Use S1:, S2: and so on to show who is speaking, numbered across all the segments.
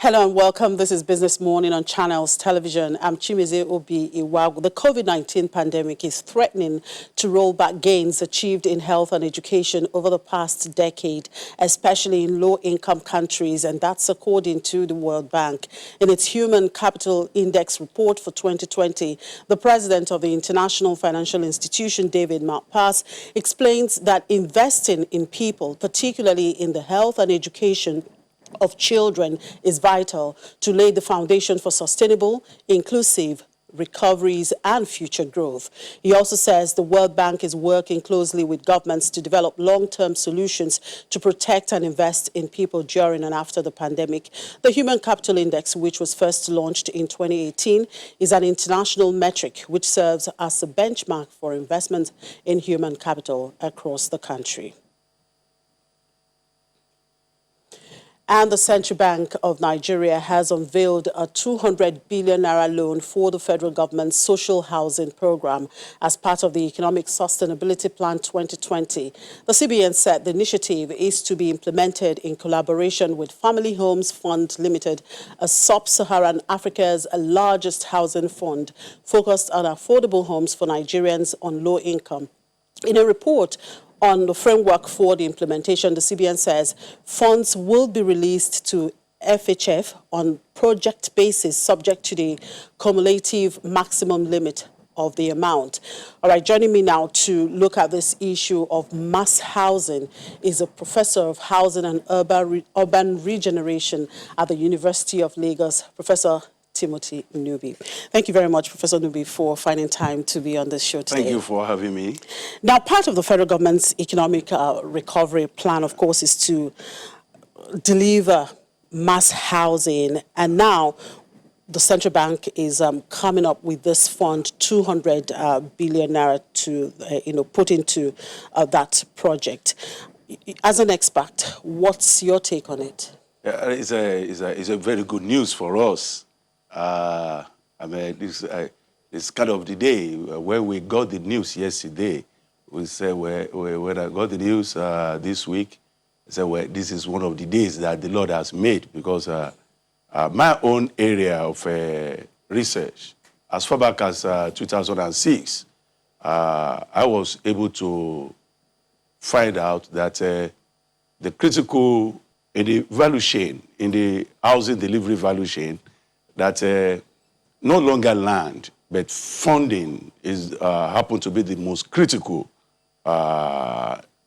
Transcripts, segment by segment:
S1: Hello and welcome. This is Business Morning on Channels Television. I'm Chimize Obi Iwagu. The COVID-19 pandemic is threatening to roll back gains achieved in health and education over the past decade, especially in low-income countries, and that's according to the World Bank. In its Human Capital Index report for 2020, the president of the International Financial Institution, David Malpass, explains that investing in people, particularly in the health and education of children, is vital to lay the foundation for sustainable, inclusive recoveries and future growth. He also says the World Bank is working closely with governments to develop long-term solutions to protect and invest in people during and after the pandemic. The Human Capital Index, which was first launched in 2018, is an international metric which serves as a benchmark for investment in human capital across the country. And the Central Bank of Nigeria has unveiled a 200 billion naira loan for the federal government's social housing program as part of the Economic Sustainability Plan 2020. The CBN said the initiative is to be implemented in collaboration with Family Homes Fund Limited, a sub-Saharan Africa's largest housing fund focused on affordable homes for Nigerians on low income. In a report on the framework for the implementation, the CBN says funds will be released to FHF on project basis subject to the cumulative maximum limit of the amount. All right, joining me now to look at this issue of mass housing is a professor of housing and urban regeneration at the University of Lagos, Professor Timothy Nubi. Thank you very much, Professor Nubi, for finding time to be on this show today.
S2: Thank you for having me.
S1: Now, part of the federal government's economic recovery plan, of course, is to deliver mass housing. And now the central bank is coming up with this fund, 200 billion naira to put into that project. As an expert, what's your take on it?
S2: It's a very good news for us. I mean, it's kind of the day when we got the news yesterday. We said when I got the news this week, I said, well, this is one of the days that the Lord has made, because my own area of research, as far back as 2006, I was able to find out that the critical in the value chain, in the housing delivery value chain, that no longer land, but funding is happen to be the most critical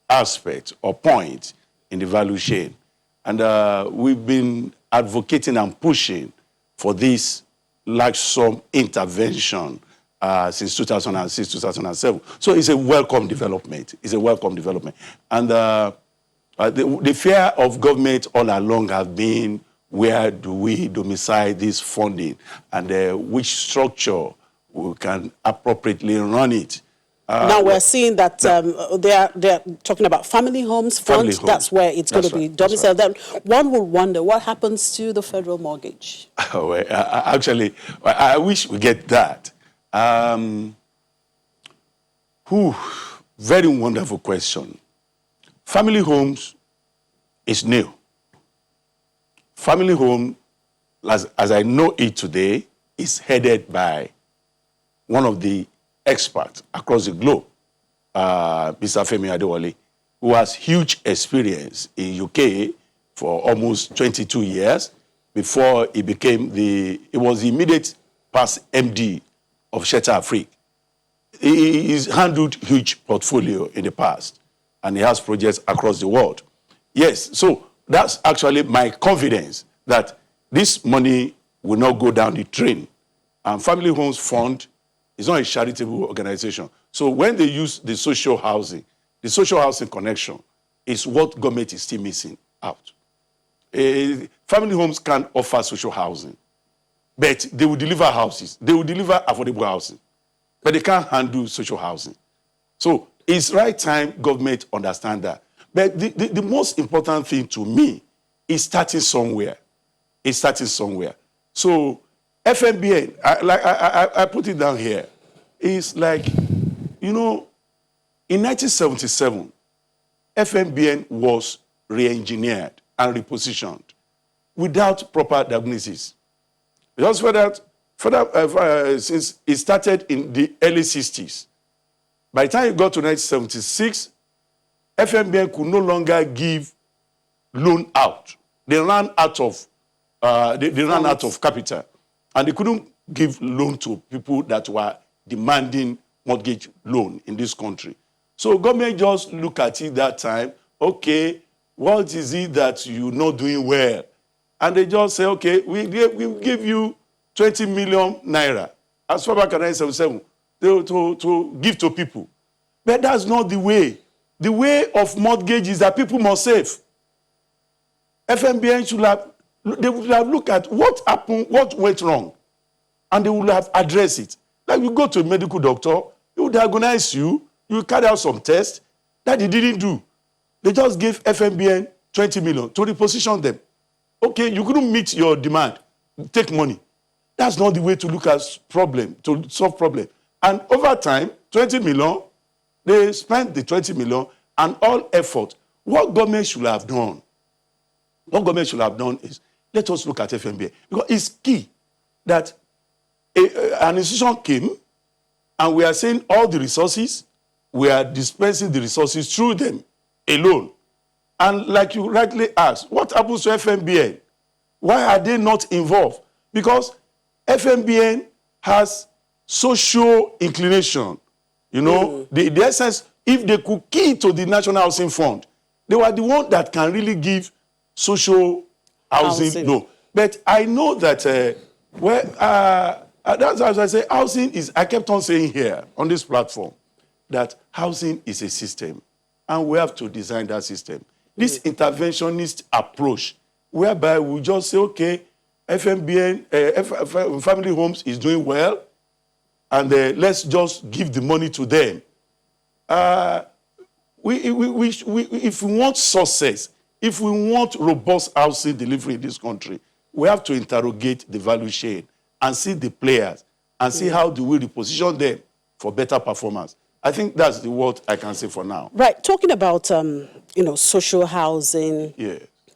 S2: aspect or point in the value chain. And we've been advocating and pushing for this large sum intervention since 2006, 2007. So it's a welcome development. It's a welcome development. And the fear of government all along has been, where do we domicile this funding, and which structure we can appropriately run it.
S1: Now we're seeing that they're talking about family homes fund. That's where it's going to be domiciled. Then one will wonder what happens to the federal mortgage.
S2: Well, actually, I wish we get that. Very wonderful question. Family homes is new. Family home, as I know it today, is headed by one of the experts across the globe, Mr. Femi Adewale, who has huge experience in UK for almost 22 years before he became he was the immediate past MD of Shelter Afrique. He's handled huge portfolio in the past, and he has projects across the world. Yes, so that's actually my confidence that this money will not go down the drain. And Family Homes Fund is not a charitable organization. So when they use the social housing connection is what government is still missing out. Family homes can offer social housing, but they will deliver houses. They will deliver affordable housing, but they can't handle social housing. So it's right time government understand that. But the most important thing to me is starting somewhere. It's starting somewhere. So FNBN, I put it down here. It's like, in 1977, FNBN was re-engineered and repositioned. without proper diagnosis. Just for that, since it started in the early 60s, by the time it got to 1976, FMBN could no longer give loan out. They ran out of ran out of capital, and they couldn't give loan to people that were demanding mortgage loan in this country. So government just look at it that time. Okay, what is it that you're not doing well? And they just say, okay, we give you 20 million naira as far back as 1977 to give to people. But that's not the way. The way of mortgage is that people must save. FMBN they would have looked at what happened, what went wrong, and they would have addressed it. Like you go to a medical doctor, he would diagnose you, you carry out some tests that they didn't do. They just gave FMBN 20 million to reposition them. Okay, you couldn't meet your demand, take money. That's not the way to look at problem, to solve problem. And over time, 20 million, they spent the 20 million and all effort. What government should have done is, let us look at FMBN. Because it's key that an institution came and we are saying all the resources, we are dispensing the resources through them alone. And like you rightly asked, what happens to FMBN? Why are they not involved? Because FMBN has social inclination. You know, the essence, if they could key to the National Housing Fund, they were the one that can really give social housing. No. But I know that, that's as I say, housing is, I kept on saying here on this platform, that housing is a system, and we have to design that system. This interventionist approach, whereby we just say, okay, FMBN, family homes is doing well, and let's just give the money to them. If we want success, if we want robust housing delivery in this country, we have to interrogate the value chain and see the players and see how do we reposition them for better performance. I think that's the word I can say for now.
S1: Right. Talking about, social housing,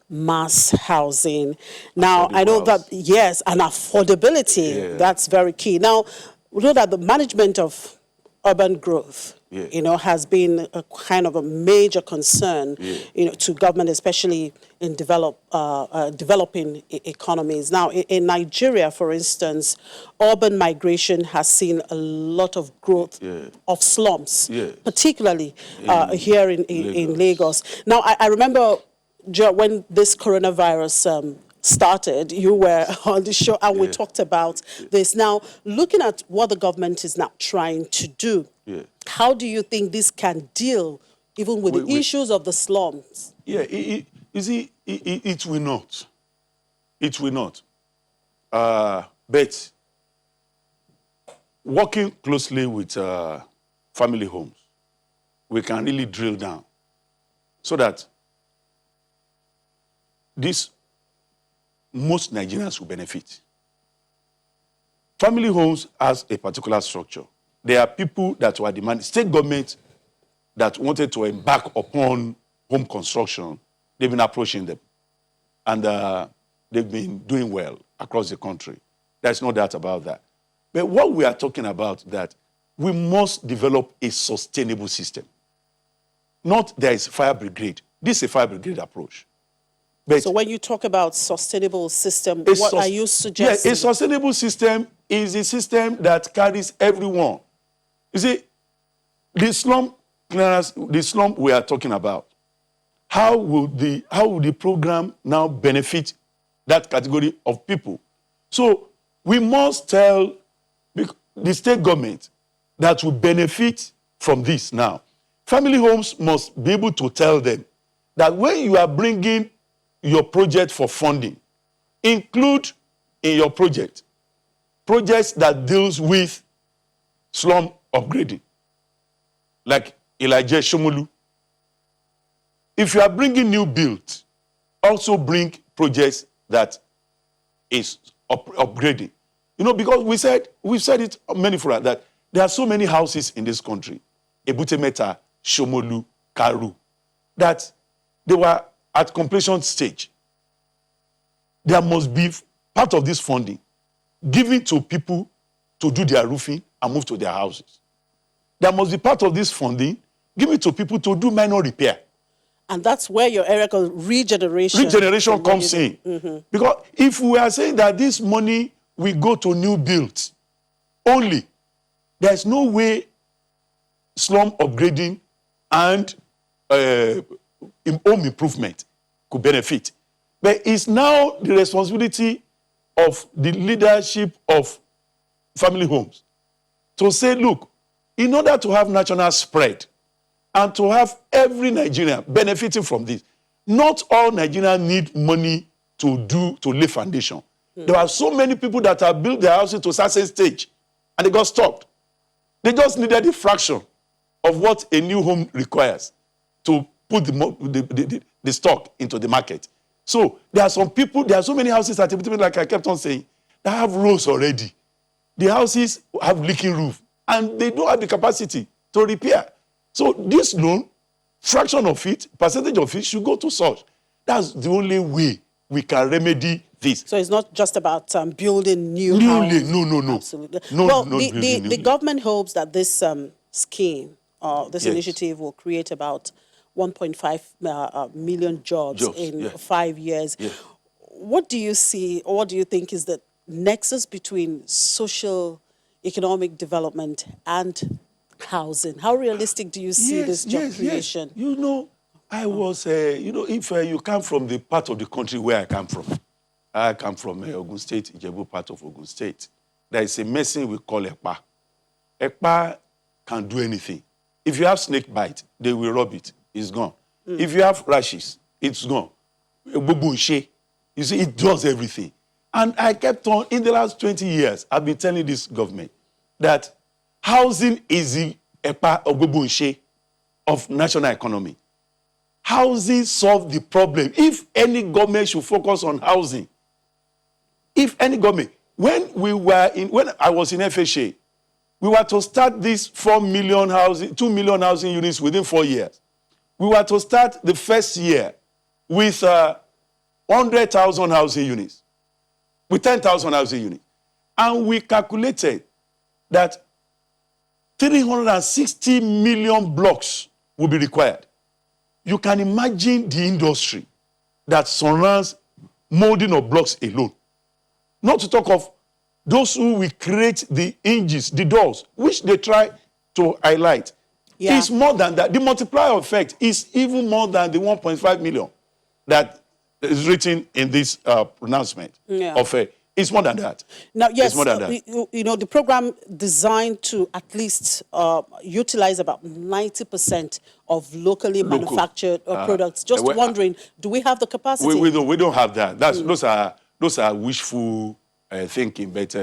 S1: mass housing. Now, I know that, yes, and affordability, that's very key. Now, we know that the management of urban growth, has been a kind of a major concern, to government, especially in developing economies. Now, in Nigeria, for instance, urban migration has seen a lot of growth of slums, particularly here in Lagos. Now, I remember when this coronavirus started, you were on the show and we talked about this. Now, looking at what the government is now trying to do, how do you think this can deal even with the issues of the slums?
S2: You see, it will not. It will not. But working closely with family homes, we can really drill down so that most Nigerians will benefit. Family homes has a particular structure. There are people that were demanding, state government that wanted to embark upon home construction, they've been approaching them. And they've been doing well across the country. There's no doubt about that. But what we are talking about, that we must develop a sustainable system. Not there is fire brigade. This is a fire brigade approach. But
S1: so when you talk about sustainable system, what are you suggesting?
S2: Yeah, a sustainable system is a system that carries everyone. You see, the slum clearance, the slum we are talking about, how will the program now benefit that category of people? So we must tell the state government that will benefit from this now. Family homes must be able to tell them that when you are bringing your project for funding, include in your projects that deals with slum upgrading, like Elijah Shomolu. If you are bringing new build, also bring projects that is upgrading. Because we've said it many for that there are so many houses in this country, Ebute Metta, Shomolu, Karu, that they were at completion stage. there must be part of this funding given to people to do their roofing and move to their houses. There must be part of this funding given to people to do minor repair.
S1: And that's where your area called regeneration.
S2: Regeneration comes in.
S1: Mm-hmm.
S2: Because if we are saying that this money will go to new builds only, there's no way slum upgrading and home improvement could benefit. But it's now the responsibility of the leadership of family homes to say, look, in order to have national spread and to have every Nigerian benefiting from this, not all Nigerians need money to lay foundation. There are so many people that have built their houses to a certain stage and they got stopped. They just needed a fraction of what a new home requires to put the stock into the market. So there are some people, there are so many houses at Tibet, like I kept on saying, that have rows already. The houses have leaking roof and they don't have the capacity to repair. So this loan, fraction of it, percentage of it should go to such. That's the only way we can remedy this.
S1: So it's not just about building new houses.
S2: No.
S1: Absolutely.
S2: No,
S1: well,
S2: no,
S1: the government hopes that this scheme, this
S2: Yes.
S1: initiative will create about 1.5 million jobs in 5 years.
S2: Yes.
S1: What do you see, or what do you think is the nexus between social, economic development and housing? How realistic do you see this job creation?
S2: Yes. You know, I was, if you come from the part of the country where I come from Ogun State, Ijebu part of Ogun State. There is a medicine we call Ekpa. Ekpa can do anything. If you have snake bite, they will rub it. It's gone. If you have rashes, it's gone. You see, it does everything. And I kept on, in the last 20 years, I've been telling this government that housing is the Ekpa of national economy. Housing solves the problem. If any government should focus on housing, if any government, when I was in FHA, we were to start this 2 million housing units within 4 years. We were to start the first year with 100,000 housing units, with 10,000 housing units. And we calculated that 360 million blocks will be required. You can imagine the industry that surrounds molding of blocks alone. Not to talk of those who will create the hinges, the doors, which they try to highlight. Yeah. It's more than that. The multiplier effect is even more than the 1.5 million that is written in this pronouncement. Yeah. It's more than that.
S1: Now, yes,
S2: it's more than that.
S1: You know, the program designed to at least utilize about 90% of locally manufactured products. Just wondering, do we have the capacity?
S2: We don't have that. Those are wishful thinking, but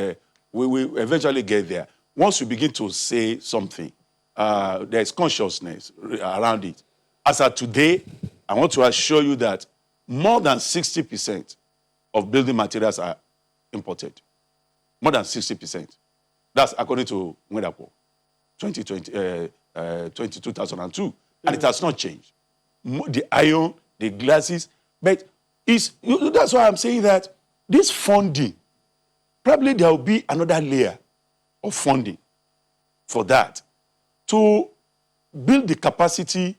S2: we will eventually get there. Once we begin to say something, there's consciousness around it. As of today, I want to assure you that more than 60% of building materials are imported. More than 60%. That's according to Mwedapo, 2002. And it has not changed. The iron, the glasses, but that's why I'm saying that this funding, probably there will be another layer of funding for that to build the capacity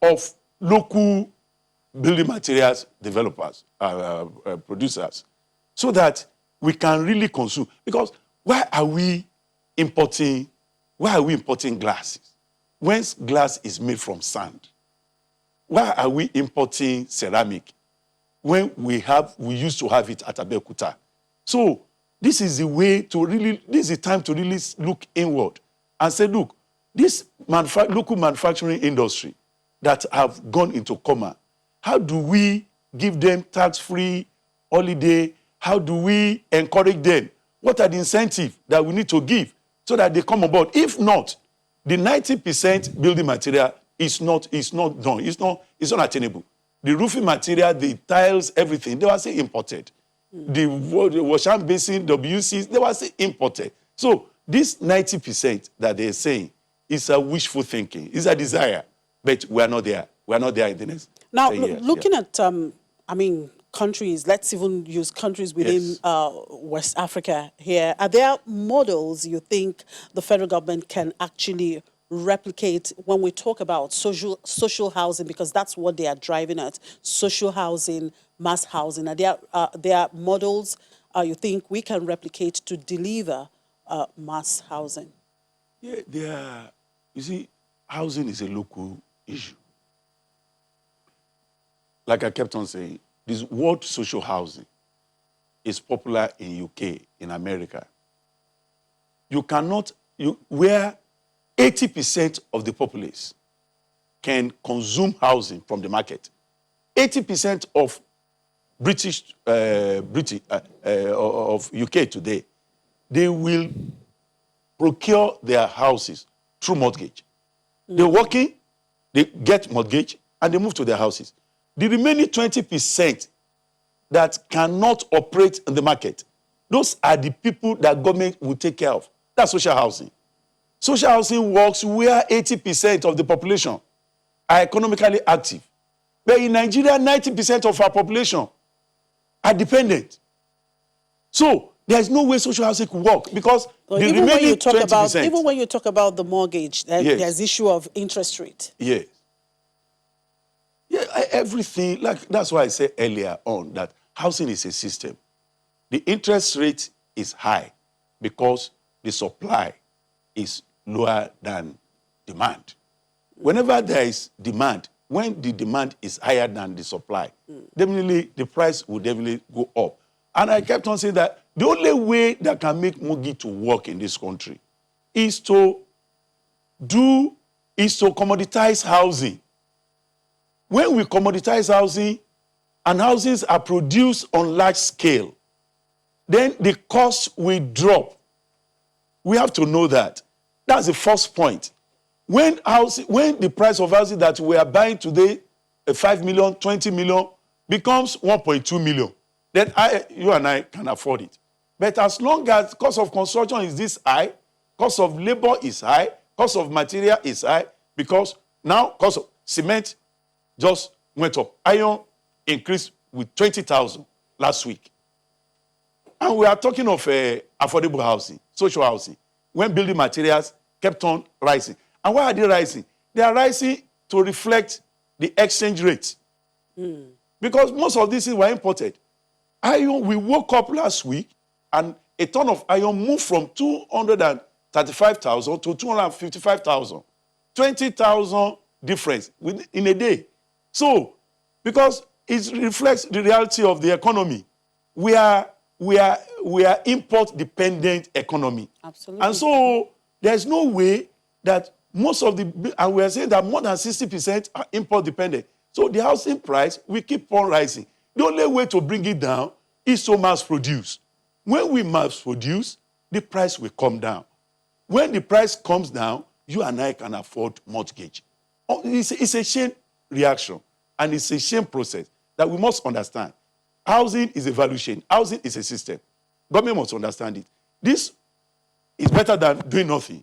S2: of local building materials developers, producers, so that we can really consume. Because why are we importing glasses? When glass is made from sand, why are we importing ceramic when we used to have it at Abeokuta? So this is the way to really, this is the time to really look inward and say, look, this local manufacturing industry that have gone into coma, how do we give them tax-free holiday? How do we encourage them? What are the incentives that we need to give so that they come on board? If not, the 90% building material is not done. It's not attainable. The roofing material, the tiles, everything, they were still imported. The wash and basin, WCs, they were still imported. So this 90% that they're saying is a wishful thinking, is a desire, but we are not there. We are not there in the next
S1: now,
S2: 10 years.
S1: looking at, countries, let's even use countries within
S2: Yes.
S1: West Africa here, are there models you think the federal government can actually replicate when we talk about social housing, because that's what they are driving at, social housing, mass housing? Are there models you think we can replicate to deliver mass housing?
S2: Yeah, there. You see, housing is a local issue. Like I kept on saying, this word social housing is popular in UK, in America. You cannot, where 80% of the populace can consume housing from the market. 80% of of UK today, they will procure their houses through mortgage. They're working, they get mortgage, and they move to their houses. The remaining 20% that cannot operate in the market, those are the people that government will take care of. That's social housing. Social housing works where 80% of the population are economically active. But in Nigeria, 90% of our population are dependent. So there's no way social housing could work, because the remaining 20%.
S1: Even when you talk about the mortgage,
S2: Yes.
S1: there's issue of interest rate.
S2: Yes. Yeah, everything, like that's why I said earlier on that housing is a system. The interest rate is high because the supply is lower than demand. Whenever there is demand, when the demand is higher than the supply, definitely the price will definitely go up. And I kept on saying that the only way that can make mortgage to work in this country is to commoditize housing. When we commoditize housing and houses are produced on large scale, then the cost will drop. We have to know that. That's the first point. When the price of housing that we are buying today, 5 million, 20 million, becomes 1.2 million, then you and I can afford it. But as long as cost of construction is this high, cost of labor is high, cost of material is high, because now cost of cement just went up. Iron increased with 20,000 last week. And we are talking of affordable housing, social housing, when building materials kept on rising. And why are they rising? They are rising to reflect the exchange rate. Because most of these were imported. Iron, we woke up last week and a ton of iron moved from 235,000 to 255,000. 20,000 difference in a day. So, because it reflects the reality of the economy, we are import-dependent economy.
S1: Absolutely.
S2: And so there's no way that and we are saying that more than 60% are import-dependent. So the housing price will keep on rising. The only way to bring it down is to mass produce. When we mass produce, the price will come down. When the price comes down, you and I can afford mortgage. It's a chain reaction, and it's a chain process that we must understand. Housing is a value chain. Housing is a system. Government must understand it. This is better than doing nothing.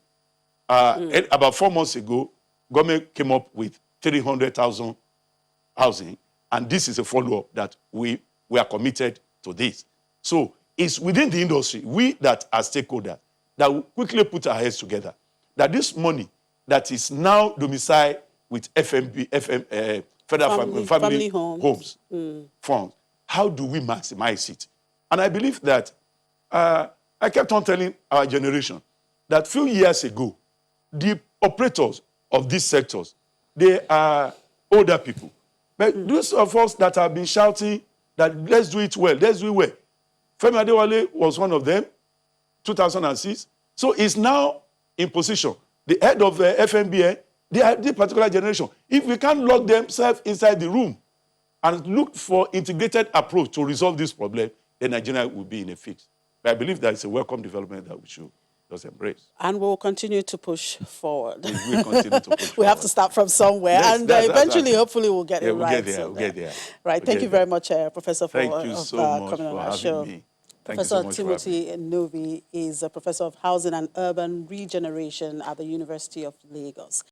S2: About 4 months ago, government came up with 300,000 housing, and this is a follow-up that we are committed to this. So it's within the industry, we that are stakeholders, that will quickly put our heads together, that this money that is now domiciled with Federal Family Homes Funds, how do we maximize it? And I believe that I kept on telling our generation that few years ago, the operators of these sectors, they are older people. But those of us that have been shouting that let's do it well, let's do it well. Femi Adewale was one of them, 2006. So he's now in position. The head of the FMBN, they are this particular generation. If we can't lock themselves inside the room and look for integrated approach to resolve this problem, then Nigeria will be in a fix. But I believe that it's a welcome development that we should just embrace.
S1: And we'll continue to push forward.
S2: We'll continue to push forward.
S1: We have to start from somewhere.
S2: Yes,
S1: and
S2: that's
S1: eventually,
S2: right.
S1: hopefully, we'll get it right.
S2: We'll get there.
S1: Right. Thank you very much, Professor, for
S2: Thank you so much
S1: coming on
S2: for
S1: our
S2: having
S1: show.
S2: me.
S1: Professor Timothy Nubi is a professor of housing and urban regeneration at the University of Lagos.